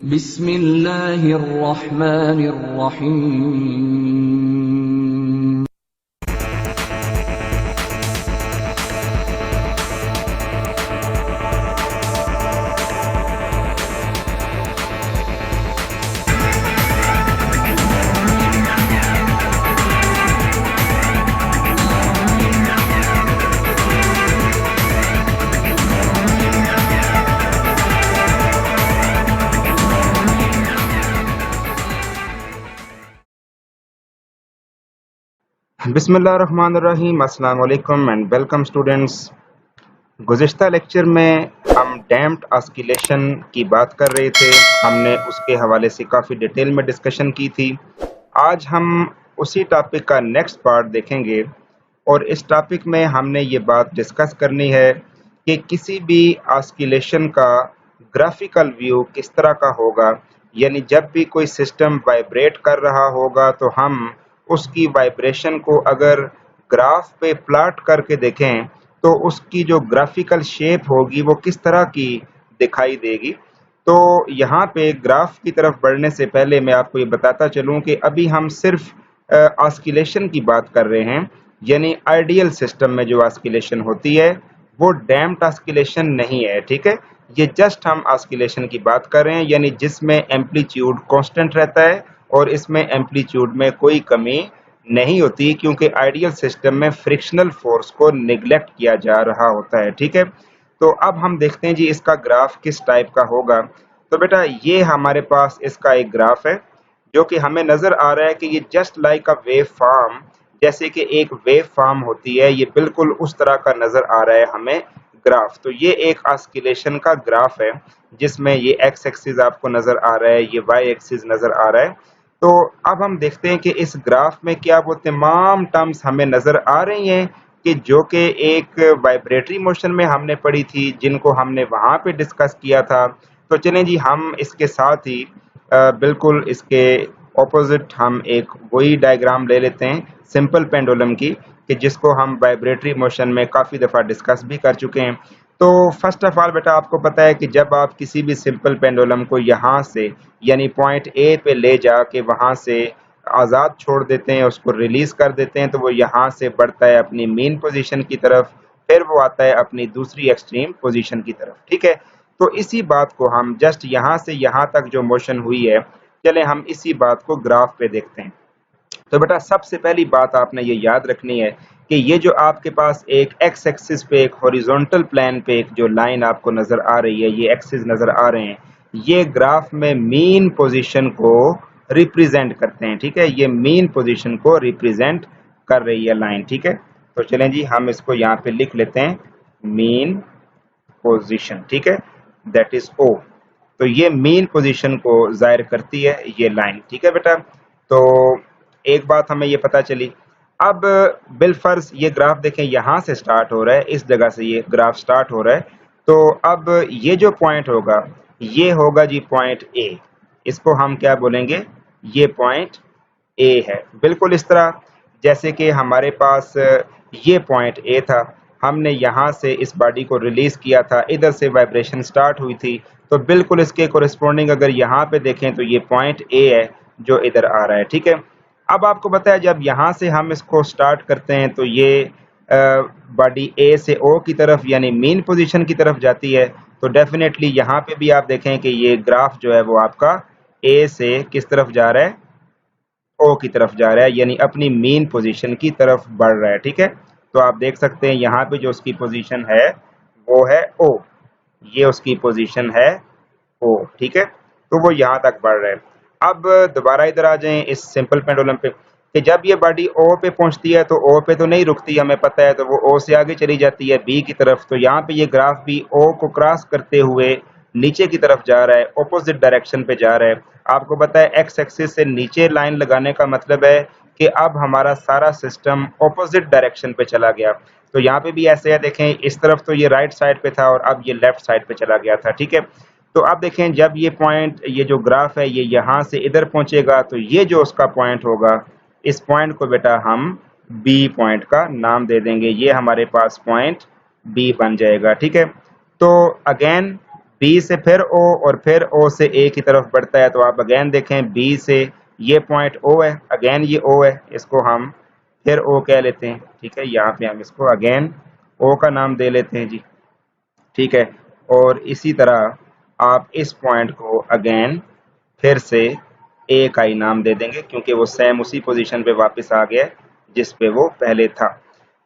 बिस्मिल्लाहिर्रहमानिर्रहीम। बिस्मिल्लाहिर्रहमानिर्रहीम। अस्सलाम वालेकुम एंड वेलकम स्टूडेंट्स। गुज़िश्ता लेक्चर में हम डैम्प्ड ऑस्किलेशन की बात कर रहे थे। हमने उसके हवाले से काफ़ी डिटेल में डिस्कशन की थी। आज हम उसी टॉपिक का नेक्स्ट पार्ट देखेंगे और इस टॉपिक में हमने ये बात डिस्कस करनी है कि किसी भी ऑस्किलेशन का ग्राफिकल व्यू किस तरह का होगा। यानी जब भी कोई सिस्टम वाइब्रेट कर रहा होगा तो हम उसकी वाइब्रेशन को अगर ग्राफ पे प्लॉट करके देखें तो उसकी जो ग्राफिकल शेप होगी वो किस तरह की दिखाई देगी। तो यहाँ पे ग्राफ की तरफ बढ़ने से पहले मैं आपको ये बताता चलूँ कि अभी हम सिर्फ ऑस्किलेशन की बात कर रहे हैं। यानी आइडियल सिस्टम में जो ऑस्किलेशन होती है वो डैम्प्ड ऑस्किलेशन नहीं है, ठीक है। ये जस्ट हम ऑस्किलेशन की बात कर रहे हैं, यानी जिसमें एम्पलीट्यूड कांस्टेंट रहता है और इसमें एम्पलीट्यूड में कोई कमी नहीं होती, क्योंकि आइडियल सिस्टम में फ्रिक्शनल फोर्स को निगलेक्ट किया जा रहा होता है, ठीक है। तो अब हम देखते हैं जी इसका ग्राफ किस टाइप का होगा। तो बेटा ये हमारे पास इसका एक ग्राफ है जो कि हमें नजर आ रहा है कि ये just like a wave form, जैसे कि एक वेव फॉर्म होती है, ये बिल्कुल उस तरह का नजर आ रहा है हमें ग्राफ। तो ये एक ऑस्किलेशन का ग्राफ है जिसमें ये एक्स एक्सिस आपको नजर आ रहा है, ये वाई एक्सिस नजर आ रहा है। तो अब हम देखते हैं कि इस ग्राफ में क्या वो तमाम टर्म्स हमें नजर आ रही हैं कि जो कि एक वाइब्रेटरी मोशन में हमने पढ़ी थी, जिनको हमने वहां पे डिस्कस किया था। तो चलें जी हम इसके साथ ही बिल्कुल इसके ऑपोजिट हम एक वही डायग्राम ले लेते हैं सिंपल पेंडुलम की, कि जिसको हम वाइब्रेटरी मोशन में काफ़ी दफ़ा डिस्कस भी कर चुके हैं। तो फर्स्ट ऑफ ऑल बेटा आपको पता है कि जब आप किसी भी सिंपल पेंडुलम को यहाँ से यानी पॉइंट ए पे ले जाके वहाँ से आज़ाद छोड़ देते हैं, उसको रिलीज़ कर देते हैं, तो वो यहाँ से बढ़ता है अपनी मेन पोजीशन की तरफ, फिर वो आता है अपनी दूसरी एक्सट्रीम पोजीशन की तरफ, ठीक है। तो इसी बात को हम जस्ट यहाँ से यहाँ तक जो मोशन हुई है, चले हम इसी बात को ग्राफ पे देखते हैं। तो बेटा सबसे पहली बात आपने ये याद रखनी है कि ये जो आपके पास एक एक्स एक्सिस पे एक हॉरिजॉन्टल प्लेन पे एक जो लाइन आपको नजर आ रही है, ये एक्सिस नजर आ रहे हैं, ये ग्राफ में मीन पोजीशन को रिप्रेजेंट करते हैं, ठीक है। ये मीन पोजीशन को रिप्रेजेंट कर रही है लाइन, ठीक है। तो चलें जी हम इसको यहाँ पे लिख लेते हैं मीन पोजीशन, ठीक है, दैट इज ओ। तो ये मेन पोजीशन को जाहिर करती है ये लाइन, ठीक है बेटा। तो एक बात हमें ये पता चली। अब बिलफर्ज ये ग्राफ देखें यहाँ से स्टार्ट हो रहा है, इस जगह से ये ग्राफ स्टार्ट हो रहा है। तो अब ये जो पॉइंट होगा ये होगा जी पॉइंट ए, इसको हम क्या बोलेंगे, ये पॉइंट ए है। बिल्कुल इस तरह जैसे कि हमारे पास ये पॉइंट ए था, हमने यहाँ से इस बॉडी को रिलीज किया था, इधर से वाइब्रेशन स्टार्ट हुई थी, तो बिल्कुल इसके कोरिस्पोंडिंग अगर यहाँ पे देखें तो ये पॉइंट ए है जो इधर आ रहा है, ठीक है। अब आपको पता है जब यहाँ से हम इसको स्टार्ट करते हैं तो ये बॉडी ए से ओ की तरफ यानी मेन पोजीशन की तरफ जाती है। तो डेफिनेटली यहाँ पे भी आप देखें कि ये ग्राफ जो है वो आपका ए से किस तरफ जा रहा है, ओ की तरफ जा रहा है, यानी अपनी मेन पोजीशन की तरफ बढ़ रहा है, ठीक है। तो आप देख सकते हैं यहाँ पे जो उसकी पोजीशन है वो है ओ, ये उसकी पोजीशन है ओ, ठीक है। तो वो यहाँ तक बढ़ रहा है। अब दोबारा इधर आ जाएं इस सिंपल पेंडुलम पे कि जब ये बॉडी ओ पे पहुंचती है तो ओ पे तो नहीं रुकती, हमें पता है, तो वो ओ से आगे चली जाती है बी की तरफ। तो यहाँ पे ये ग्राफ भी ओ को क्रॉस करते हुए नीचे की तरफ जा रहा है, ऑपोजिट डायरेक्शन पे जा रहा है। आपको पता है एक्स एक्सिस से नीचे लाइन लगाने का मतलब है कि अब हमारा सारा सिस्टम ऑपोजिट डायरेक्शन पे चला गया। तो यहाँ पे भी ऐसे है, देखें इस तरफ तो ये राइट साइड पे था और अब ये लेफ्ट साइड पे चला गया था, ठीक है। तो अब देखें जब ये पॉइंट, ये जो ग्राफ है ये यहाँ से इधर पहुंचेगा तो ये जो उसका पॉइंट होगा, इस पॉइंट को बेटा हम बी पॉइंट का नाम दे देंगे, ये हमारे पास पॉइंट बी बन जाएगा, ठीक है। तो अगेन बी से फिर ओ और फिर ओ से ए की तरफ बढ़ता है। तो आप अगेन देखें बी से ये पॉइंट ओ है, अगेन ये ओ है, इसको हम फिर ओ कह लेते हैं। ठीक है, यहाँ पे हम इसको अगेन ओ का नाम दे लेते हैं जी। ठीक है, और इसी तरह आप इस पॉइंट को अगेन फिर से ए का ही नाम दे देंगे क्योंकि वो सेम उसी पोजीशन पे वापस आ गया जिस पे वो पहले था।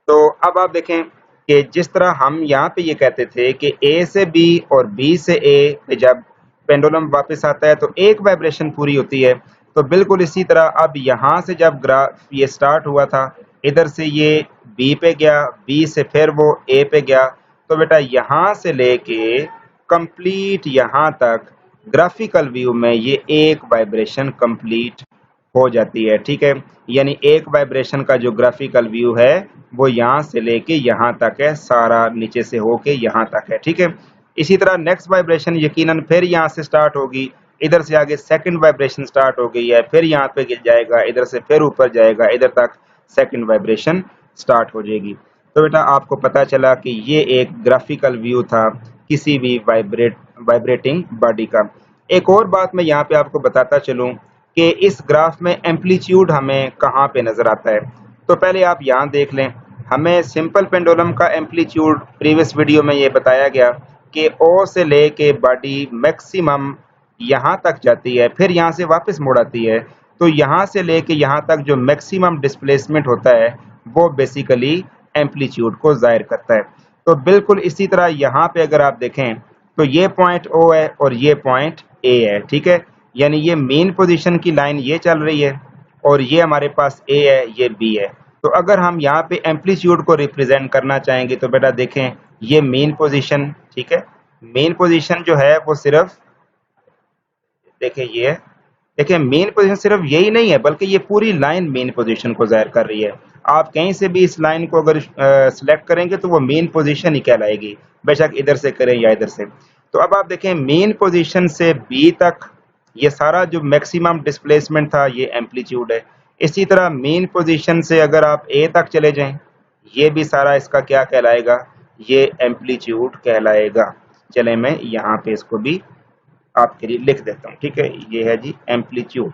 तो अब आप देखें कि जिस तरह हम यहाँ पे ये कहते थे कि ए से बी और बी से ए पे जब पेंडुलम वापस आता है तो एक वाइब्रेशन पूरी होती है, तो बिल्कुल इसी तरह अब यहाँ से जब ग्राफ ये स्टार्ट हुआ था, इधर से ये बी पे गया, बी से फिर वो ए पे गया, तो बेटा यहाँ से लेके कंप्लीट यहाँ तक ग्राफिकल व्यू में ये एक वाइब्रेशन कंप्लीट हो जाती है। ठीक है, यानी एक वाइब्रेशन का जो ग्राफिकल व्यू है वो यहाँ से लेके यहाँ तक है, सारा नीचे से होके यहाँ तक है। ठीक है, इसी तरह नेक्स्ट वाइब्रेशन यकीनन फिर यहाँ से स्टार्ट होगी, इधर से आगे सेकंड वाइब्रेशन स्टार्ट हो गई है, फिर यहाँ पे गिर जाएगा, इधर से फिर ऊपर जाएगा, इधर तक सेकंड वाइब्रेशन स्टार्ट हो जाएगी। तो बेटा आपको पता चला कि ये एक ग्राफिकल व्यू था किसी भी वाइब्रेटिंग बॉडी का। एक और बात मैं यहाँ पे आपको बताता चलूँ कि इस ग्राफ में एम्पलीट्यूड हमें कहाँ पे नजर आता है। तो पहले आप यहाँ देख लें, हमें सिंपल पेंडुलम का एम्पलीट्यूड प्रीवियस वीडियो में ये बताया गया कि ओ से ले के बॉडी मैक्सिमम यहाँ तक जाती है, फिर यहाँ से वापस मुड़ आती है। तो यहाँ से ले के यहाँ तक जो मैक्सिमम डिस्प्लेसमेंट होता है वो बेसिकली एम्पलीट्यूड को जाहिर करता है। तो बिल्कुल इसी तरह यहाँ पे अगर आप देखें तो ये पॉइंट ओ है और ये पॉइंट ए है। ठीक है, यानी ये मेन पोजीशन की लाइन ये चल रही है और ये हमारे पास ए है, ये बी है। तो अगर हम यहाँ पे एम्पलीट्यूड को रिप्रेजेंट करना चाहेंगे तो बेटा देखें ये मेन पोजीशन, ठीक है, मेन पोजीशन जो है वो सिर्फ देखें ये है, देखिए मेन पोजीशन सिर्फ यही नहीं है बल्कि ये पूरी लाइन मेन पोजीशन को जाहिर कर रही है। आप कहीं से भी इस लाइन को अगर सिलेक्ट करेंगे तो वो मेन पोजीशन ही कहलाएगी, बेशक इधर से करें या इधर से। तो अब आप देखें मेन पोजीशन से बी तक ये सारा जो मैक्सिमम डिस्प्लेसमेंट था ये एम्पलीट्यूड है। इसी तरह मेन पोजीशन से अगर आप ए तक चले जाएं, ये भी सारा इसका क्या कहलाएगा, ये एम्पलीट्यूड कहलाएगा। चले मैं यहाँ पे इसको भी आपके लिए लिख देता हूँ। ठीक है, ये है जी एम्पलीट्यूड,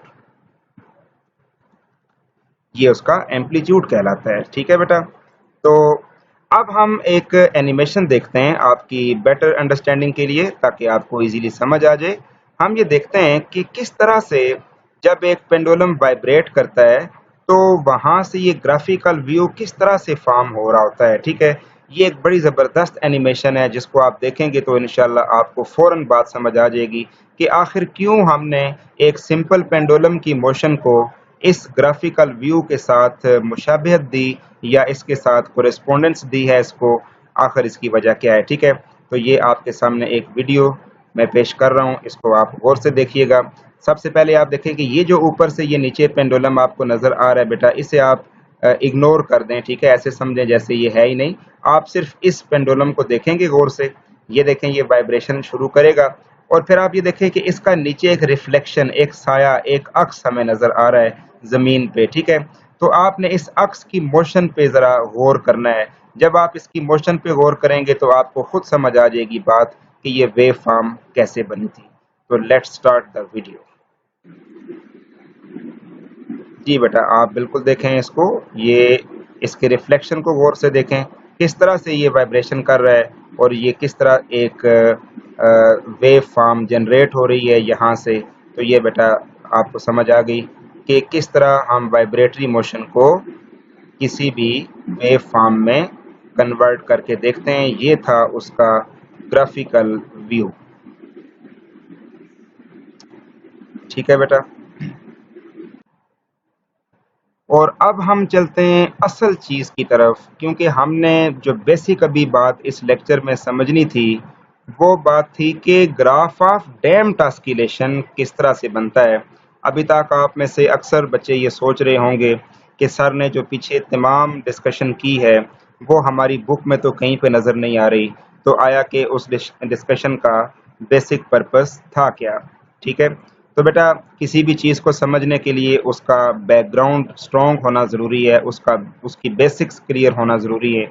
ये उसका एम्पलीट्यूड कहलाता है। ठीक है बेटा, तो अब हम एक एनिमेशन देखते हैं आपकी बेटर अंडरस्टैंडिंग के लिए ताकि आपको इजीली समझ आ जाए। हम ये देखते हैं कि किस तरह से जब एक पेंडुलम वाइब्रेट करता है तो वहां से ये ग्राफिकल व्यू किस तरह से फॉर्म हो रहा होता है। ठीक है, ये एक बड़ी ज़बरदस्त एनिमेशन है जिसको आप देखेंगे तो इंशाल्लाह आपको फ़ौरन बात समझ आ जाएगी कि आखिर क्यों हमने एक सिंपल पेंडुलम की मोशन को इस ग्राफिकल व्यू के साथ मुशाबिहत दी या इसके साथ कोरेस्पोंडेंस दी है, इसको आखिर इसकी वजह क्या है। ठीक है, तो ये आपके सामने एक वीडियो मैं पेश कर रहा हूँ, इसको आप गौर से देखिएगा। सबसे पहले आप देखें कि ये जो ऊपर से ये नीचे पेंडुलम आपको नज़र आ रहा है बेटा, इसे आप इग्नोर कर दें। ठीक है, ऐसे समझें जैसे ये है ही नहीं, आप सिर्फ इस पेंडुलम को देखेंगे गौर से। ये देखें ये वाइब्रेशन शुरू करेगा और फिर आप ये देखें कि इसका नीचे एक रिफ्लेक्शन, एक साया, एक अक्स हमें नज़र आ रहा है ज़मीन पे। ठीक है, तो आपने इस अक्स की मोशन पे ज़रा गौर करना है। जब आप इसकी मोशन पे गौर करेंगे तो आपको खुद समझ आ जाएगी बात कि ये वेव फॉर्म कैसे बनी थी। तो लेट्स स्टार्ट द वीडियो। जी बेटा आप बिल्कुल देखें इसको, ये इसके रिफ्लेक्शन को गौर से देखें किस तरह से ये वाइब्रेशन कर रहा है और ये किस तरह एक वेव फॉर्म जनरेट हो रही है यहाँ से। तो ये बेटा आपको समझ आ गई कि किस तरह हम वाइब्रेटरी मोशन को किसी भी वेव फॉर्म में कन्वर्ट करके देखते हैं। ये था उसका ग्राफिकल व्यू। ठीक है बेटा, और अब हम चलते हैं असल चीज़ की तरफ, क्योंकि हमने जो बेसिक अभी बात इस लेक्चर में समझनी थी वो बात थी कि ग्राफ ऑफ डैम्प्ड ऑस्किलेशन किस तरह से बनता है। अभी तक आप में से अक्सर बच्चे ये सोच रहे होंगे कि सर ने जो पीछे तमाम डिस्कशन की है वो हमारी बुक में तो कहीं पे नज़र नहीं आ रही, तो आया कि उस डिस्कशन का बेसिक पर्पस था क्या। ठीक है, तो बेटा किसी भी चीज़ को समझने के लिए उसका बैकग्राउंड स्ट्रॉन्ग होना ज़रूरी है, उसकी बेसिक्स क्लियर होना ज़रूरी है।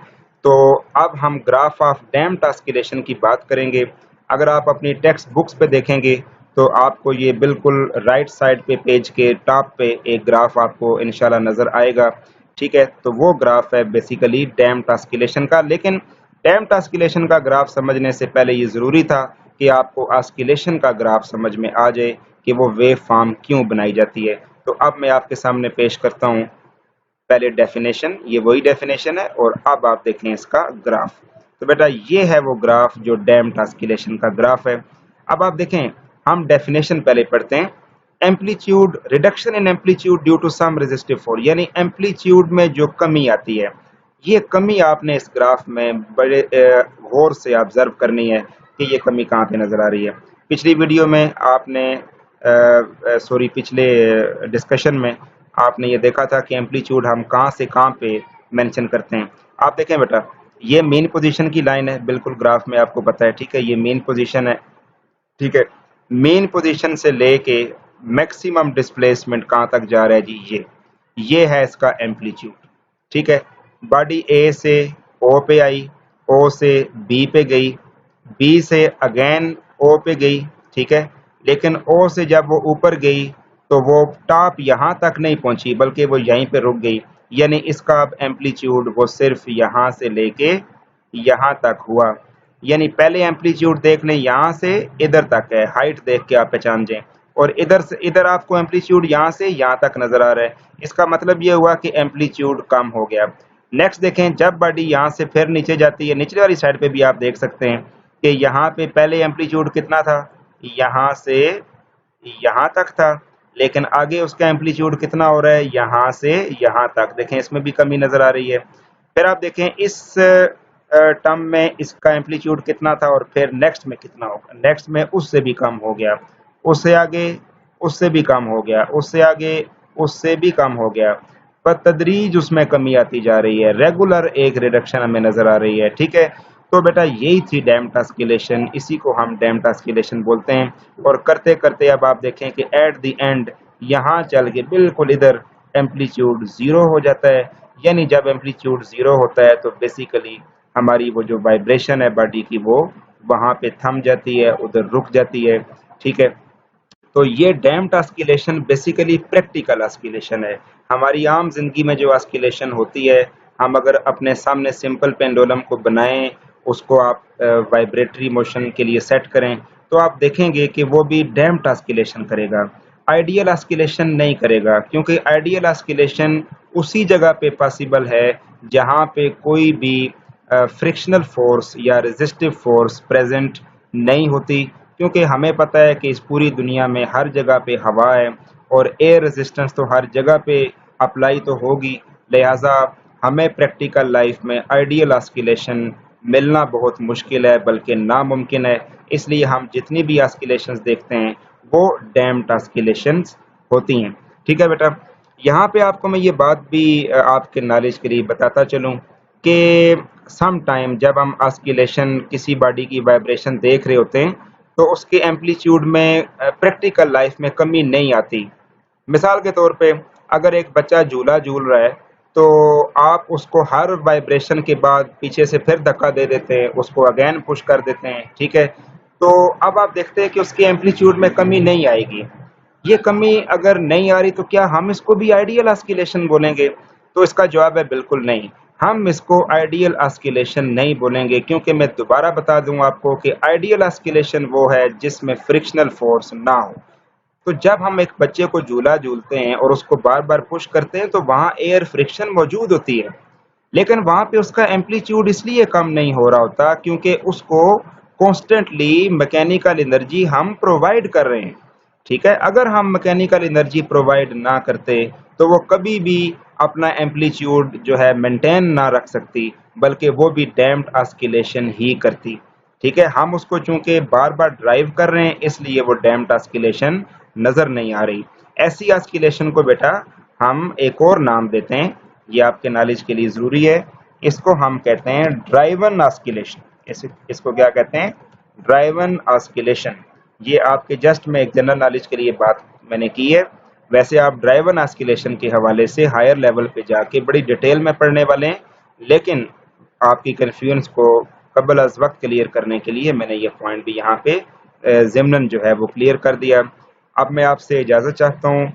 तो अब हम ग्राफ ऑफ डैम्प्ड ऑस्किलेशन की बात करेंगे। अगर आप अपनी टेक्स्ट बुक्स पे देखेंगे तो आपको ये बिल्कुल राइट साइड पे पेज के टॉप पे एक ग्राफ आपको इंशाल्लाह नज़र आएगा। ठीक है, तो वो ग्राफ है बेसिकली डैम्प्ड ऑस्किलेशन का। लेकिन डैम्प्ड ऑस्किलेशन का ग्राफ समझने से पहले ये ज़रूरी था कि आपको ऑस्किलेशन का ग्राफ समझ में आ जाए कि वो वेव फॉर्म क्यों बनाई जाती है। तो अब मैं आपके सामने पेश करता हूँ पहले डेफिनेशन, ये वही डेफिनेशन है, और अब आप देखें इसका ग्राफ। तो बेटा ये है वो ग्राफ जो डैम्प्ड ऑस्किलेशन का ग्राफ है। अब आप देखें, हम डेफिनेशन पहले पढ़ते हैं। Amplitude, reduction in amplitude due to some resistive force, यानी एम्पलीट्यूड में जो कमी आती है, ये कमी आपने इस ग्राफ में बड़े गौर से ऑब्जर्व करनी है कि ये कमी कहाँ पे नजर आ रही है। पिछली वीडियो में आपने पिछले डिस्कशन में आपने ये देखा था कि एम्पलीट्यूड हम कहाँ से कहाँ पे मेंशन करते हैं। आप देखें बेटा, ये मेन पोजीशन की लाइन है, बिल्कुल ग्राफ में आपको पता है। ठीक है, ये मेन पोजीशन है। ठीक है, मेन पोजीशन से लेके मैक्सिमम डिस्प्लेसमेंट कहाँ तक जा रहा है जी, ये है इसका एम्पलीट्यूड। ठीक है, बॉडी ए से ओ पे आई, ओ से बी पे गई, बी से अगेन ओ पे गई। ठीक है, लेकिन ओ से जब वो ऊपर गई तो वो टॉप यहाँ तक नहीं पहुंची बल्कि वो यहीं पे रुक गई, यानी इसका अब एम्पलीट्यूड वो सिर्फ यहाँ से लेके यहाँ तक हुआ। यानी पहले एम्पलीट्यूड देख लें यहाँ से इधर तक है, हाइट देख के आप पहचान जाएं, और इधर से इधर आपको एम्पलीट्यूड यहाँ से यहाँ तक नजर आ रहा है। इसका मतलब ये हुआ कि एम्पलीट्यूड कम हो गया। नेक्स्ट देखें, जब बॉडी यहाँ से फिर नीचे जाती है, निचले वाली साइड पे भी आप देख सकते हैं कि यहाँ पे पहले एम्पलीट्यूड कितना था, यहाँ से यहाँ तक था, लेकिन आगे उसका एम्पलीट्यूड कितना हो रहा है, यहाँ से यहाँ तक। देखें, इसमें भी कमी नजर आ रही है। फिर आप देखें इस टर्म में इसका एम्पलीट्यूड कितना था और फिर नेक्स्ट में कितना होगा, नेक्स्ट में उससे भी कम हो गया, उससे आगे उससे भी कम हो गया, उससे आगे उससे भी कम हो गया, पर तदरीज उसमें कमी आती जा रही है, रेगुलर एक रिडक्शन हमें नजर आ रही है। ठीक है, तो बेटा यही थी डैम्प्ड ऑस्किलेशन, इसी को हम डैम्प्ड ऑस्किलेशन बोलते हैं। और करते करते अब आप देखें कि एट द एंड यहाँ चल के बिल्कुल इधर एम्पलीट्यूड जीरो हो जाता है। यानी जब एम्पलीट्यूड जीरो होता है तो बेसिकली हमारी वो जो वाइब्रेशन है बॉडी की, वो वहाँ पे थम जाती है, उधर रुक जाती है। ठीक है, तो ये damped oscillation basically practical oscillation है। हमारी आम जिंदगी में जो ऑस्किलेशन होती है, हम अगर अपने सामने सिंपल पेंडुलम को बनाएं, उसको आप वाइब्रेटरी मोशन के लिए सेट करें, तो आप देखेंगे कि वो भी डैम्प्ड ऑस्किलेशन करेगा, आइडियल ऑस्किलेशन नहीं करेगा। क्योंकि आइडियल ऑस्किलेशन उसी जगह पे पॉसिबल है जहाँ पे कोई भी फ्रिक्शनल फोर्स या रेजिस्टिव फोर्स प्रेजेंट नहीं होती। क्योंकि हमें पता है कि इस पूरी दुनिया में हर जगह पे हवा है और एयर रेजिस्टेंस तो हर जगह पे अप्लाई तो होगी, लिहाजा हमें प्रैक्टिकल लाइफ में आइडियल ऑस्किलेशन मिलना बहुत मुश्किल है, बल्कि नामुमकिन है। इसलिए हम जितनी भी ऑस्किलेशंस देखते हैं वो डैम्प्ड ऑस्किलेशंस होती हैं। ठीक है बेटा, यहाँ पे आपको मैं ये बात भी आपके नॉलेज के लिए बताता चलूँ कि सम टाइम जब हम ऑस्किलेशन किसी बॉडी की वाइब्रेशन देख रहे होते हैं तो उसके एम्पलीट्यूड में प्रैक्टिकल लाइफ में कमी नहीं आती। मिसाल के तौर पे अगर एक बच्चा झूला झूल रहा है तो आप उसको हर वाइब्रेशन के बाद पीछे से फिर धक्का दे देते हैं, उसको अगेन पुश कर देते हैं। ठीक है, तो अब आप देखते हैं कि उसके एम्पलीट्यूड में कमी नहीं आएगी। ये कमी अगर नहीं आ रही तो क्या हम इसको भी आइडियल ऑस्किलेशन बोलेंगे? तो इसका जवाब है बिल्कुल नहीं, हम इसको आइडियल ऑस्किलेशन नहीं बोलेंगे। क्योंकि मैं दोबारा बता दूं आपको कि आइडियल ऑस्किलेशन वो है जिसमें फ्रिक्शनल फोर्स ना हो। तो जब हम एक बच्चे को झूला झूलते हैं और उसको बार बार पुश करते हैं तो वहां एयर फ्रिक्शन मौजूद होती है, लेकिन वहां पे उसका एम्पलीट्यूड इसलिए कम नहीं हो रहा होता क्योंकि उसको कॉन्स्टेंटली मैकेनिकल एनर्जी हम प्रोवाइड कर रहे हैं। ठीक है, अगर हम मैकेनिकल एनर्जी प्रोवाइड ना करते तो वो कभी भी अपना एम्पलीट्यूड जो है मेंटेन ना रख सकती, बल्कि वो भी डैम्प्ड ऑस्किलेशन ही करती। ठीक है, हम उसको चूंकि बार बार ड्राइव कर रहे हैं इसलिए वो डैम्प्ड ऑस्किलेशन नजर नहीं आ रही। ऐसी ऑस्किलेशन को बेटा हम एक और नाम देते हैं, ये आपके नॉलेज के लिए जरूरी है। इसको हम कहते हैं ड्राइवन ऑस्किलेशन। इसको क्या कहते हैं? Driven oscillation. ये आपके जस्ट में एक जनरल नॉलेज के लिए बात मैंने की है। वैसे आप ड्राइवन ऑस्किलेशन के हवाले से हायर लेवल पे जाके बड़ी डिटेल में पढ़ने वाले हैं, लेकिन आपकी कन्फ्यूजन को कबल अज वक्त क्लियर करने के लिए मैंने ये पॉइंट भी यहाँ पे ज़िम्नन जो है वो क्लियर कर दिया। अब मैं आपसे इजाज़त चाहता हूँ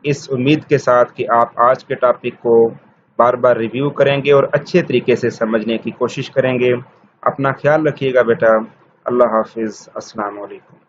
इस उम्मीद के साथ कि आप आज के टॉपिक को बार बार रिव्यू करेंगे और अच्छे तरीके से समझने की कोशिश करेंगे। अपना ख्याल रखिएगा बेटा। अल्लाह हाफिज़। अस्सलाम वालेकुम।